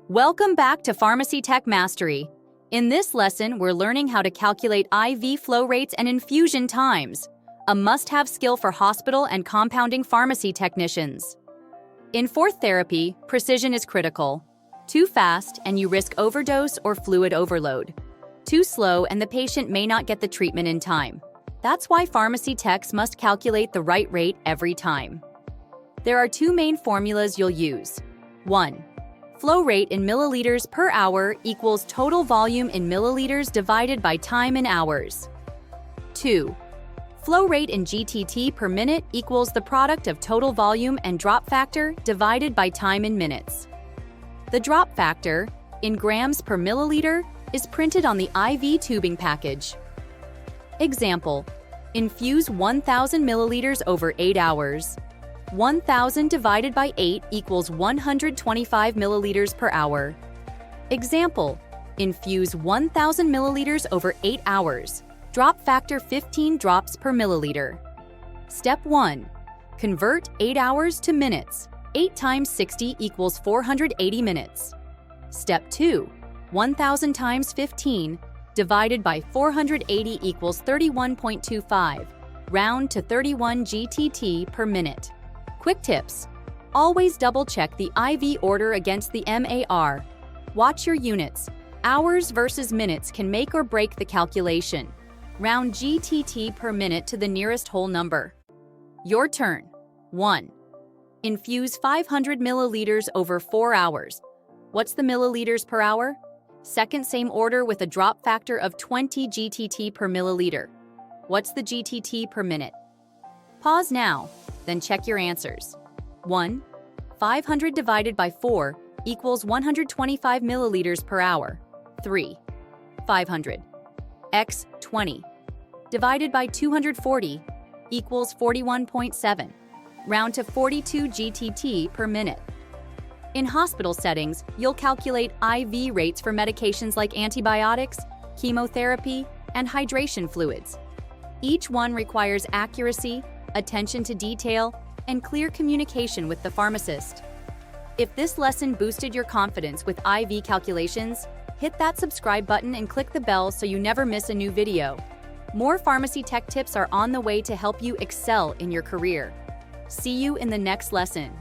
Welcome back to Pharmacy Tech Mastery. In this lesson, we're learning how to calculate IV flow rates and infusion times, a must-have skill for hospital and compounding pharmacy technicians. In fourth therapy, precision is critical. Too fast, and you risk overdose or fluid overload. Too slow, and the patient may not get the treatment in time. That's why pharmacy techs must calculate the right rate every time. There are two main formulas you'll use. 1. Flow rate in milliliters per hour equals total volume in milliliters divided by time in hours. 2. Flow rate in GTT per minute equals the product of total volume and drop factor divided by time in minutes. The drop factor, in grams per milliliter, is printed on the IV tubing package. Example: infuse 1,000 milliliters over 8 hours. 1,000 divided by 8 equals 125 milliliters per hour. Example: infuse 1,000 milliliters over 8 hours. Drop factor 15 drops per milliliter. Step 1. Convert 8 hours to minutes. 8 times 60 equals 480 minutes. Step 2. 1,000 times 15 divided by 480 equals 31.25. Round to 31 GTT per minute. Quick tips: always double-check the IV order against the MAR. Watch your units. Hours versus minutes can make or break the calculation. Round GTT per minute to the nearest whole number. Your turn. 1. Infuse 500 milliliters over 4 hours. What's the milliliters per hour? Second, same order with a drop factor of 20 GTT per milliliter. What's the GTT per minute? Pause now, then check your answers. 1. 500 divided by 4 equals 125 milliliters per hour. 3. 500 x 20 divided by 240 equals 41.7. Round to 42 GTT per minute. In hospital settings, you'll calculate IV rates for medications like antibiotics, chemotherapy, and hydration fluids. Each one requires accuracy, attention to detail, and clear communication with the pharmacist. If this lesson boosted your confidence with IV calculations, hit that subscribe button and click the bell so you never miss a new video. More pharmacy tech tips are on the way to help you excel in your career. See you in the next lesson.